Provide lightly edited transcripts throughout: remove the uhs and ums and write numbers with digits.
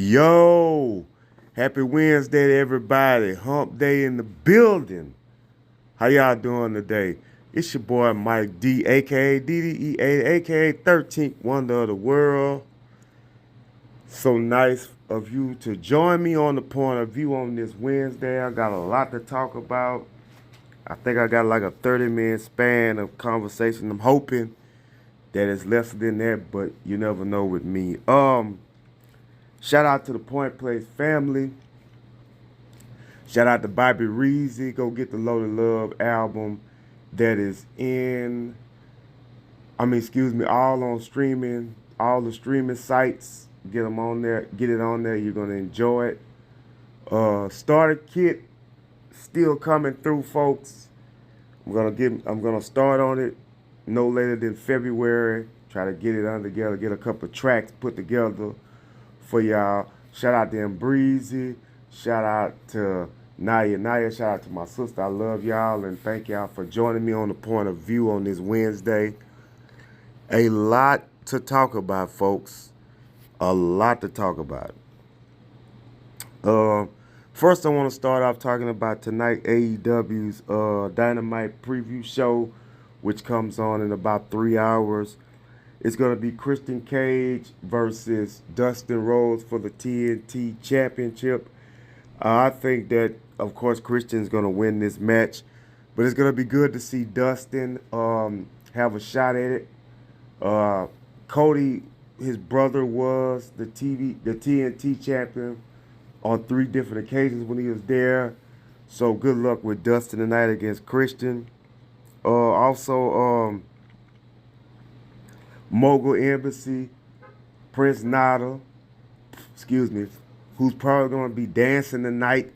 Yo, happy Wednesday to everybody. Hump day in the building. How y'all doing today? It's your boy Mike D, aka DDEA, aka 13th Wonder of the World. So nice of you to join me on the point of view on this Wednesday. I got a lot to talk about. I think I got like a 30-minute span of conversation. I'm hoping that it's less than that, but you never know with me. Shout out to the Point Place family. Shout out to Bobby Reezy. Go get the Loaded Love album that is all on streaming, all the streaming sites. Get them on there. Get it on there. You're going to enjoy it. Starter kit still coming through, folks. I'm gonna start on it no later than February. Try to get it together, get a couple of tracks put together for y'all. Shout out to Breezy. Shout out to Naya. Shout out to my sister. I love y'all and thank y'all for joining me on the point of view on this Wednesday. A lot to talk about, folks. A lot to talk about. First, I want to start off talking about tonight AEW's Dynamite preview show, which comes on in about 3 hours. It's going to be Christian Cage versus Dustin Rhodes for the TNT Championship. I think that, of course, Christian's going to win this match, but it's going to be good to see Dustin have a shot at it. Cody, his brother, was the TNT champion on 3 different occasions when he was there. So good luck with Dustin tonight against Christian. Also, Mogul Embassy, Prince Nada, who's probably going to be dancing tonight.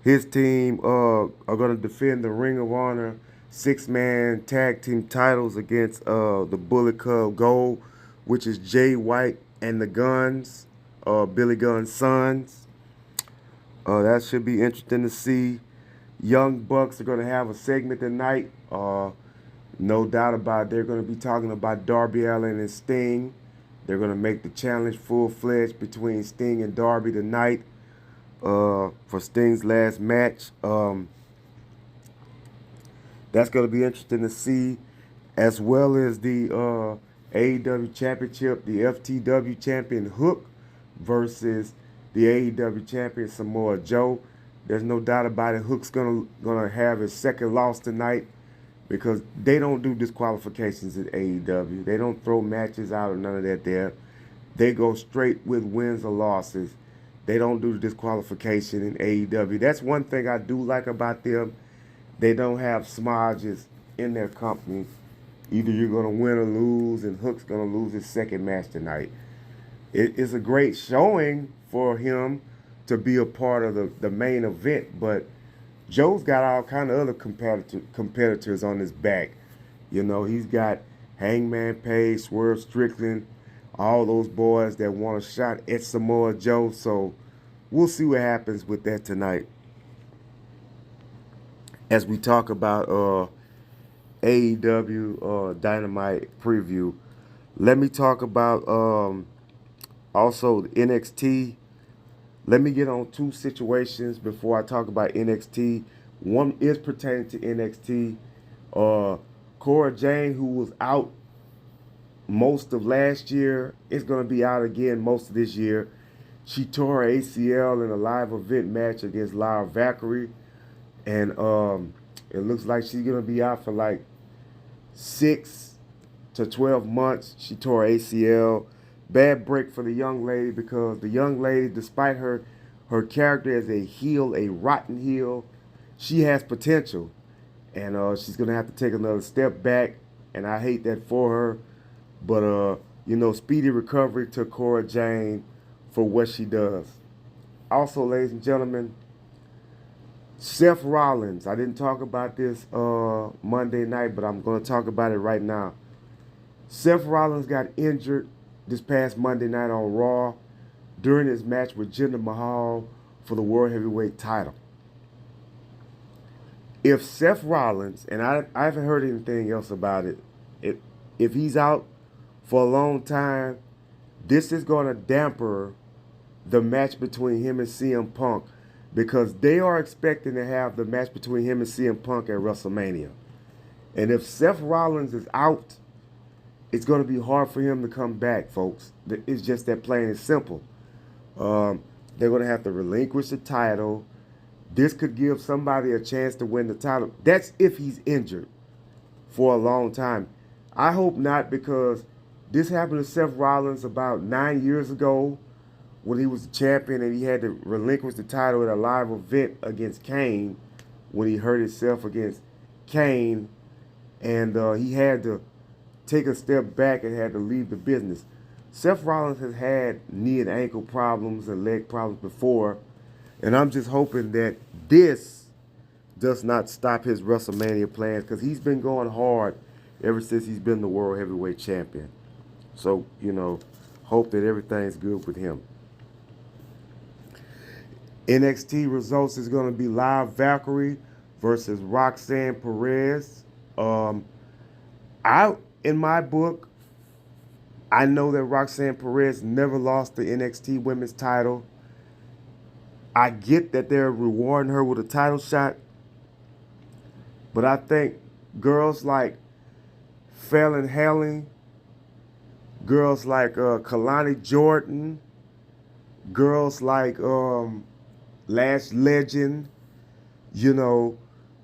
His team are going to defend the Ring of Honor 6-man tag team titles against the Bullet Club Gold, which is Jay White and the Guns. Billy Gunn's sons. That should be interesting to see. Young Bucks are going to have a segment tonight. No doubt about it. They're going to be talking about Darby Allin and Sting. They're going to make the challenge full-fledged between Sting and Darby tonight for Sting's last match. That's going to be interesting to see, as well as the AEW Championship, the FTW champion Hook versus the AEW champion Samoa Joe. There's no doubt about it. Hook's gonna have his second loss tonight because they don't do disqualifications at AEW. They don't throw matches out or none of that there. They go straight with wins or losses. They don't do the disqualification in AEW. That's one thing I do like about them. They don't have smodges in their company. Either you're gonna win or lose, and Hook's gonna lose his second match tonight. It's a great showing for him to be a part of the main event, but Joe's got all kind of other competitors on his back. You know, he's got Hangman Page, Swerve Strickland, all those boys that want a shot at Samoa Joe. So we'll see what happens with that tonight. As we talk about AEW Dynamite preview, let me talk about also the NXT. Let me get on 2 situations before I talk about NXT. One is pertaining to NXT. Cora Jane, who was out most of last year, is going to be out again most of this year. She tore her ACL in a live event match against Lyra Valkyrie. And it looks like she's going to be out for like 6 to 12 months. She tore her ACL. Bad break for the young lady, because the young lady, despite her character as a heel, a rotten heel, she has potential. And she's going to have to take another step back. And I hate that for her. But, speedy recovery to Cora Jane for what she does. Also, ladies and gentlemen, Seth Rollins. I didn't talk about this Monday night, but I'm going to talk about it right now. Seth Rollins got injured this past Monday night on Raw during his match with Jinder Mahal for the World Heavyweight title. If Seth Rollins, and I haven't heard anything else about it, if he's out for a long time, this is going to damper the match between him and CM Punk, because they are expecting to have the match between him and CM Punk at WrestleMania. And if Seth Rollins is out, it's going to be hard for him to come back, folks. It's just that plain and simple. They're going to have to relinquish the title. This could give somebody a chance to win the title. That's if he's injured for a long time. I hope not, because this happened to Seth Rollins about 9 years ago when he was the champion and he had to relinquish the title at a live event against Kane when he hurt himself against Kane, and he had to take a step back and had to leave the business. Seth Rollins has had knee and ankle problems and leg problems before, and I'm just hoping that this does not stop his WrestleMania plans, because he's been going hard ever since he's been the World Heavyweight Champion. So, hope that everything's good with him. NXT results is going to be Liv Valkyrie versus Roxanne Perez. In my book, I know that Roxanne Perez never lost the NXT Women's title. I get that they're rewarding her with a title shot, but I think girls like Fallon Henley, girls like Kalani Jordan, girls like Lash Legend,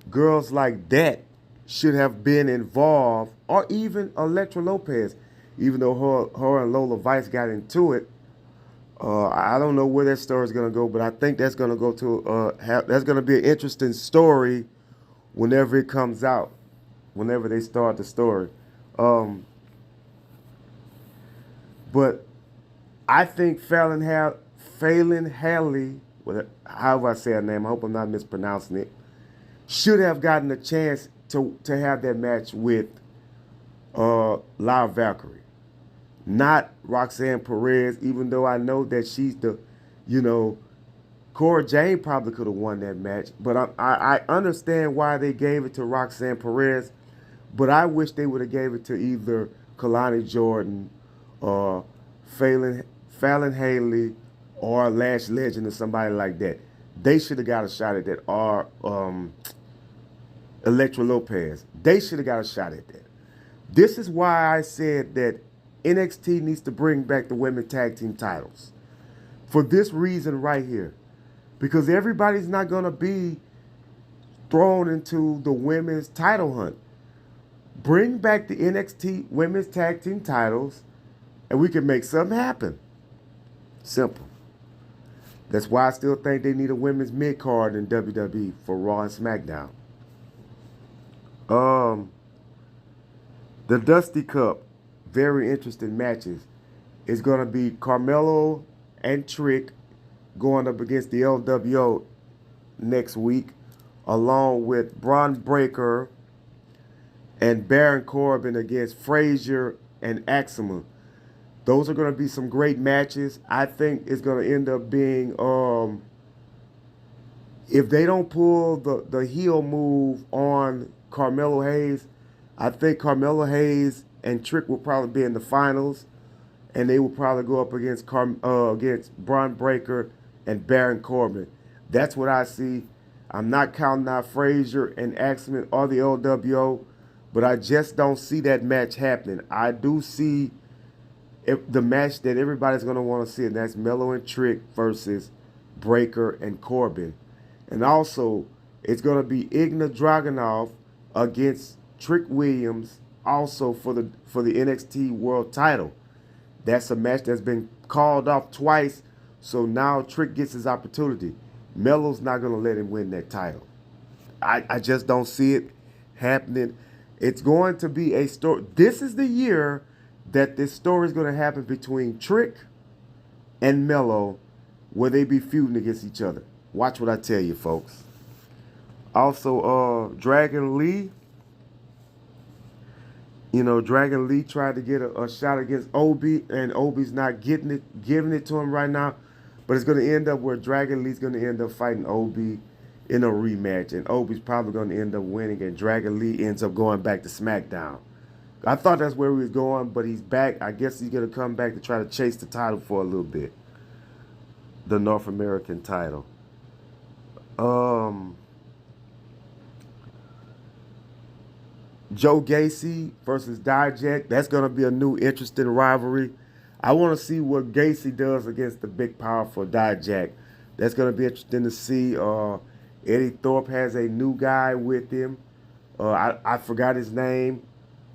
girls like that should have been involved, or even Elektra Lopez, even though her and Lola Vice got into it. I don't know where that story is going to go, but I think that's going to go to that's going to be an interesting story whenever it comes out, whenever they start the story. But I think Fallon Henley, however I say her name, I hope I'm not mispronouncing it, should have gotten a chance to have that match with Liv Valkyrie. Not Roxanne Perez, even though I know that she's Cora Jane probably could have won that match. But I understand why they gave it to Roxanne Perez, but I wish they would have gave it to either Kalani Jordan or Fallon Henley or Lash Legend or somebody like that. They should have got a shot at that. Or Elektra Lopez. They should have got a shot at that. This is why I said that NXT needs to bring back the women's tag team titles. For this reason right here. Because everybody's not going to be thrown into the women's title hunt. Bring back the NXT women's tag team titles and we can make something happen. Simple. That's why I still think they need a women's mid-card in WWE for Raw and SmackDown. The Dusty Cup, very interesting matches. It's going to be Carmelo and Trick going up against the LWO next week, along with Braun Breaker and Baron Corbin against Frazier and Axel. Those are going to be some great matches. I think it's going to end up being, if they don't pull the heel move on Carmelo Hayes, I think Carmelo Hayes and Trick will probably be in the finals, and they will probably go up against Braun Breaker and Baron Corbin. That's what I see. I'm not counting out Frazier and Axel or the LWO, but I just don't see that match happening. I do see the match that everybody's going to want to see, and that's Melo and Trick versus Breaker and Corbin. And also, it's going to be Igna Dragunov against Trick Williams, also for the NXT World Title. That's a match that's been called off twice, so now Trick gets his opportunity. Melo's not going to let him win that title. I just don't see it happening. It's going to be a story. This is the year that this story is going to happen between Trick and Melo, where they be feuding against each other. Watch what I tell you, folks. Also, Dragon Lee. Dragon Lee tried to get a shot against Obi, and Obi's not giving it to him right now. But it's going to end up where Dragon Lee's going to end up fighting Obi in a rematch, and Obi's probably going to end up winning, and Dragon Lee ends up going back to SmackDown. I thought that's where he was going, but he's back. I guess he's going to come back to try to chase the title for a little bit. the North American title. Um, Joe Gacy versus Dijak. That's going to be a new interesting rivalry. I want to see what Gacy does against the big powerful Dijak. That's going to be interesting to see. Eddie Thorpe has a new guy with him. I forgot his name,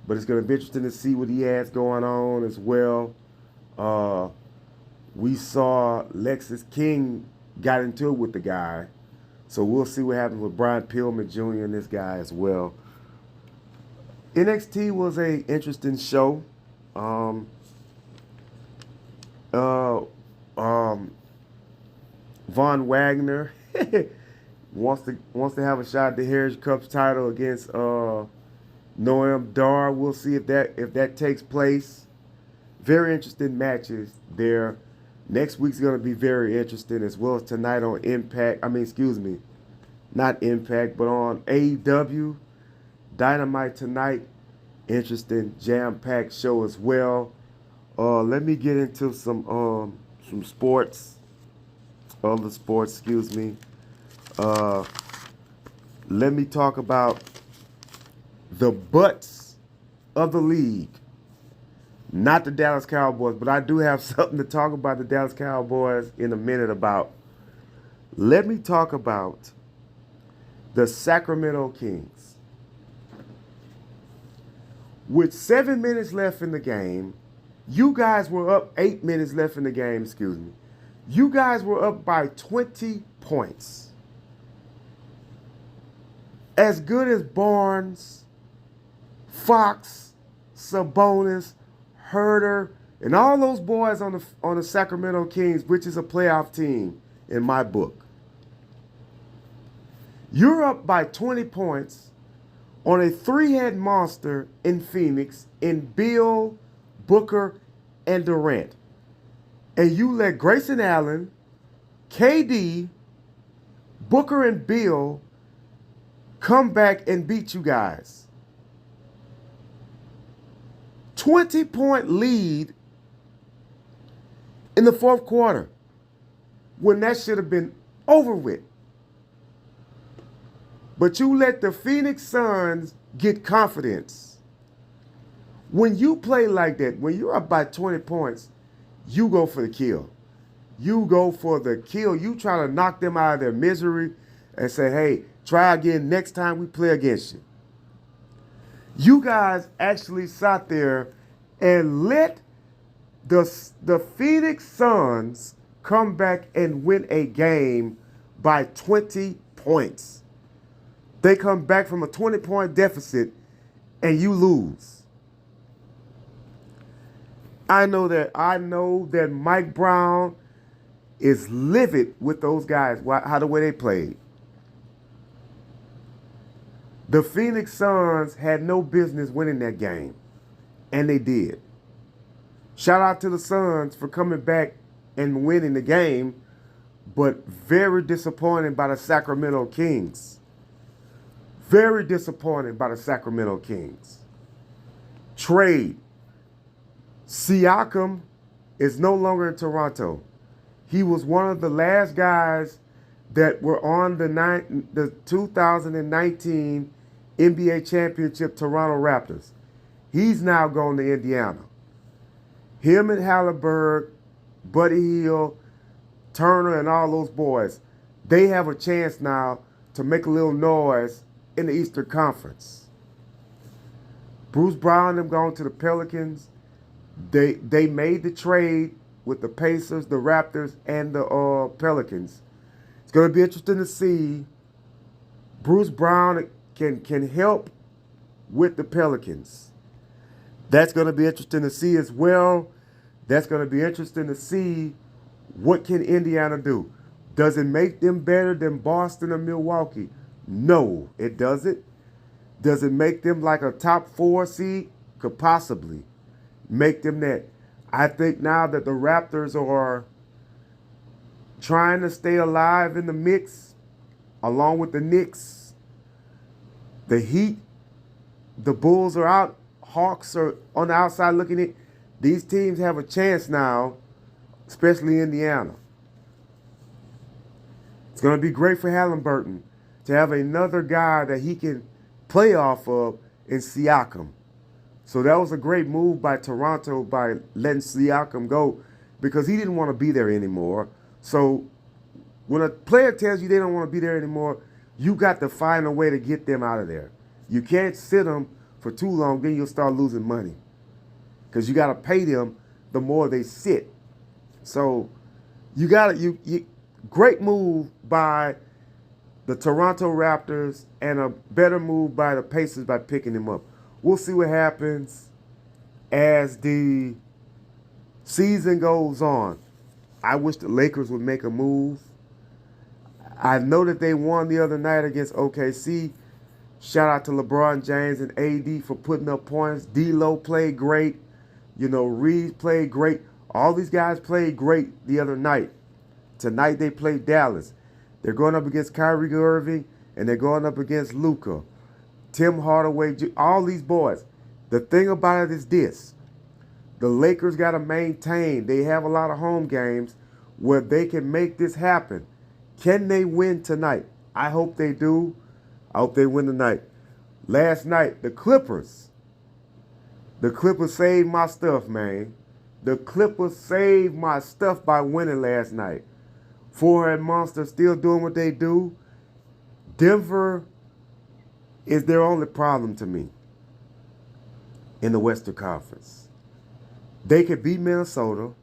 but it's going to be interesting to see what he has going on as well. Uh, we saw Lexus King got into it with the guy. So we'll see what happens with Brian Pillman Jr. and this guy as well. NXT was a interesting show. Um, uh, um, Von Wagner wants to have a shot at the Heritage Cup's title against Noam Dar. We'll see if that takes place. Very interesting matches there. Next week's going to be very interesting, as well as tonight on Impact. Excuse me, not Impact, but on AEW. Dynamite tonight. Interesting, jam-packed show as well. Let me get into some sports. Other sports, excuse me. Let me talk about the butts of the league. Not the Dallas Cowboys, but I do have something to talk about the Dallas Cowboys in a minute about. Let me talk about the Sacramento Kings. With 7 minutes left in the game, you guys were up 8 minutes left in the game, excuse me. You guys were up by 20 points. As good as Barnes, Fox, Sabonis, Herter, and all those boys on the Sacramento Kings, which is a playoff team in my book. You're up by 20 points on a three-head monster in Phoenix in Bill, Booker, and Durant. And you let Grayson Allen, KD, Booker, and Bill come back and beat you guys. 20-point lead in the fourth quarter when that should have been over with. But you let the Phoenix Suns get confidence. When you play like that, when you're up by 20 points, you go for the kill. You go for the kill. You try to knock them out of their misery and say, hey, try again next time we play against you. You guys actually sat there and let the Phoenix Suns come back and win a game by 20 points. They come back from a 20-point deficit and you lose. I know that Mike Brown is livid with those guys, how the way they played. The Phoenix Suns had no business winning that game, and they did. Shout out to the Suns for coming back and winning the game, but very disappointed by the Sacramento Kings. Very disappointed by the Sacramento Kings. Trade. Siakam is no longer in Toronto. He was one of the last guys that were on the 2019 NBA Championship Toronto Raptors. He's now going to Indiana. Him and Halliburton, Buddy Hield, Turner, and all those boys, they have a chance now to make a little noise in the Eastern Conference. Bruce Brown and them going to the Pelicans. They made the trade with the Pacers, the Raptors, and the Pelicans. It's going to be interesting to see. Bruce Brown can help with the Pelicans. That's going to be interesting to see as well. That's going to be interesting to see what can Indiana do. Does it make them better than Boston or Milwaukee? No, it doesn't. Does it make them like a top 4 seed? Could possibly make them that. I think now that the Raptors are trying to stay alive in the mix, along with the Knicks, the Heat, the Bulls are out, Hawks are on the outside looking at. These teams have a chance now, especially Indiana. It's going to be great for Halliburton to have another guy that he can play off of in Siakam. So that was a great move by Toronto by letting Siakam go because he didn't want to be there anymore. So when a player tells you they don't want to be there anymore, you got to find a way to get them out of there. You can't sit them for too long, then you'll start losing money because you got to pay them the more they sit. So you got to great move by the Toronto Raptors and a better move by the Pacers by picking him up. We'll see what happens as the season goes on. I wish the Lakers would make a move. I know that they won the other night against OKC. Shout out to LeBron James and AD for putting up points. D'Lo played great. Reed played great. All these guys played great the other night. Tonight they played Dallas. They're going up against Kyrie Irving, and they're going up against Luka, Tim Hardaway, all these boys. The thing about it is this. The Lakers got to maintain. They have a lot of home games where they can make this happen. Can they win tonight? I hope they do. I hope they win tonight. Last night, the Clippers saved my stuff, man. The Clippers saved my stuff by winning last night. Forehead Monster still doing what they do. Denver is their only problem to me in the Western Conference. They could beat Minnesota.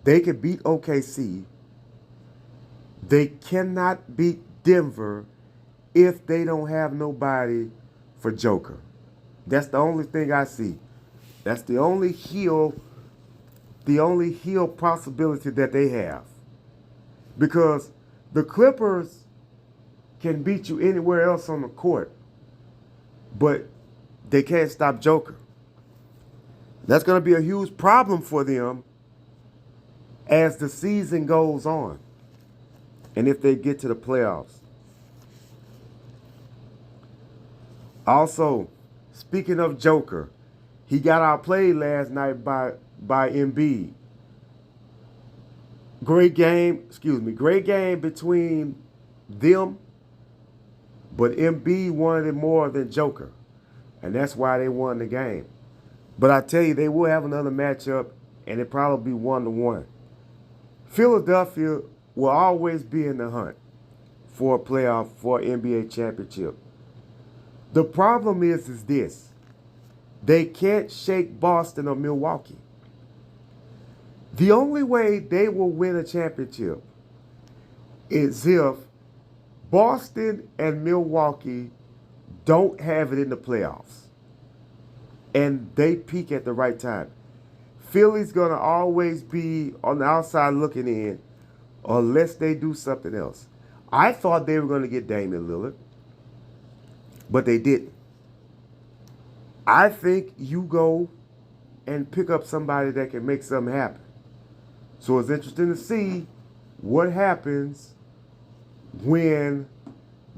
They could beat OKC. They cannot beat Denver if they don't have nobody for Joker. That's the only thing I see. That's the only heel possibility that they have. Because the Clippers can beat you anywhere else on the court, but they can't stop Joker. That's going to be a huge problem for them as the season goes on and if they get to the playoffs. Also, speaking of Joker, he got outplayed last night by Embiid. Great game between them, but Embiid wanted it more than Joker, and that's why they won the game. But I tell you, they will have another matchup, and it probably be 1-1. Philadelphia will always be in the hunt for a playoff, for an NBA championship. The problem is this. They can't shake Boston or Milwaukee. The only way they will win a championship is if Boston and Milwaukee don't have it in the playoffs and they peak at the right time. Philly's going to always be on the outside looking in unless they do something else. I thought they were going to get Damian Lillard, but they didn't. I think you go and pick up somebody that can make something happen. So it's interesting to see what happens when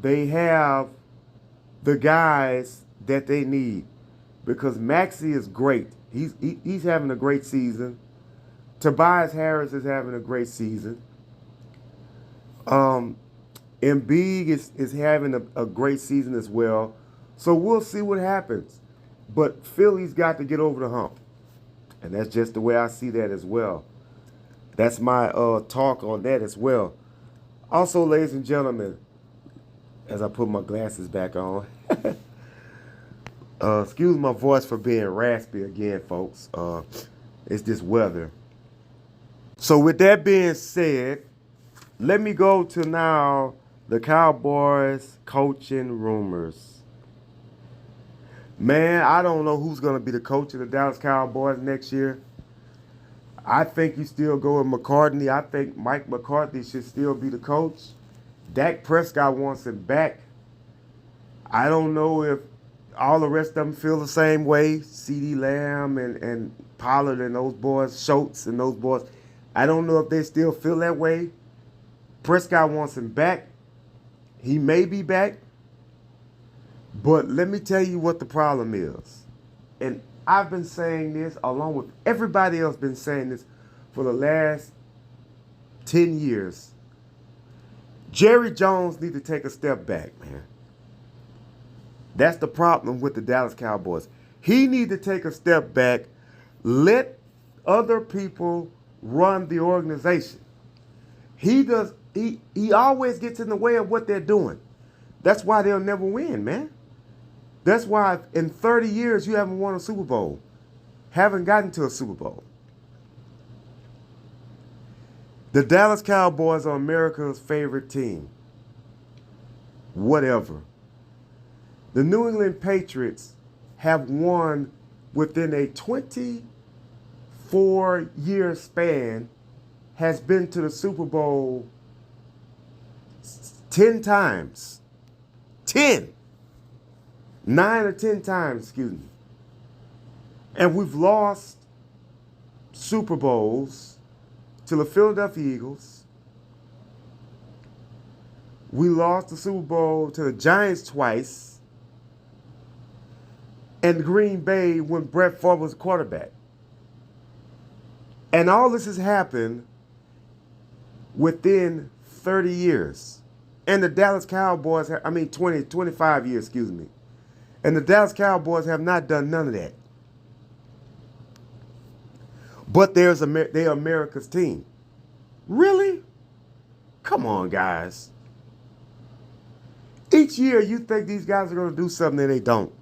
they have the guys that they need. Because Maxey is great. He's having a great season. Tobias Harris is having a great season. Embiid is having a great season as well. So we'll see what happens. But Philly's got to get over the hump. And that's just the way I see that as well. That's my talk on that as well. Also, ladies and gentlemen, as I put my glasses back on, excuse my voice for being raspy again, folks. It's this weather. So with that being said, let me go to now the Cowboys coaching rumors. Man, I don't know who's going to be the coach of the Dallas Cowboys next year. I think you still go with McCartney. I think Mike McCarthy should still be the coach. Dak Prescott wants him back. I don't know if all the rest of them feel the same way. CeeDee Lamb and Pollard and those boys, Schultz and those boys. I don't know if they still feel that way. Prescott wants him back. He may be back. But let me tell you what the problem is. And I've been saying this along with everybody else been saying this for the last 10 years. Jerry Jones need to take a step back, man. That's the problem with the Dallas Cowboys. He need to take a step back, let other people run the organization. He always gets in the way of what they're doing. That's why they'll never win, man. That's why in 30 years you haven't won a Super Bowl. Haven't gotten to a Super Bowl. The Dallas Cowboys are America's favorite team. Whatever. The New England Patriots have won within a 24-year span, has been to the Super Bowl 10 times. 10. 9 or 10 times, excuse me. And we've lost Super Bowls to the Philadelphia Eagles. We lost the Super Bowl to the Giants twice. And Green Bay when Brett Favre was quarterback. And all this has happened within 30 years. And the Dallas Cowboys, 25 years, excuse me. And the Dallas Cowboys have not done none of that. But they're America's team. Really? Come on, guys. Each year you think these guys are going to do something and they don't.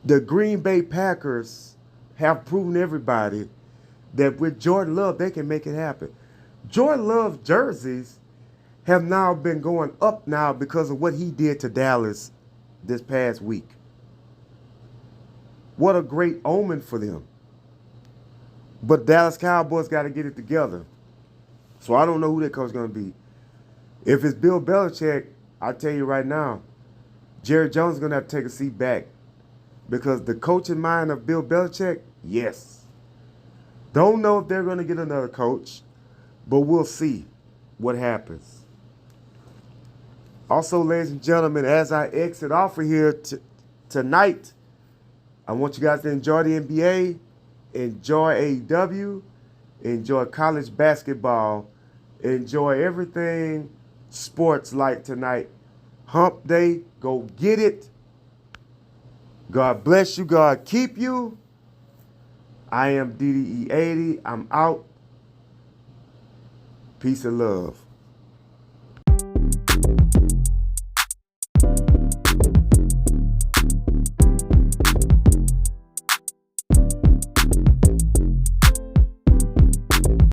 The Green Bay Packers have proven everybody that with Jordan Love, they can make it happen. Jordan Love's jerseys have now been going up now because of what he did to Dallas this past week. What a great omen for them. But Dallas Cowboys got to get it together. So I don't know who that coach is going to be. If it's Bill Belichick, I'll tell you right now, Jerry Jones is going to have to take a seat back. Because the coaching mind of Bill Belichick, yes. Don't know if they're going to get another coach, but we'll see what happens. Also, ladies and gentlemen, as I exit off of here tonight, I want you guys to enjoy the NBA, enjoy AEW, enjoy college basketball, enjoy everything sports like tonight. Hump Day, go get it. God bless you. God keep you. I am DDE80. I'm out. Peace and love.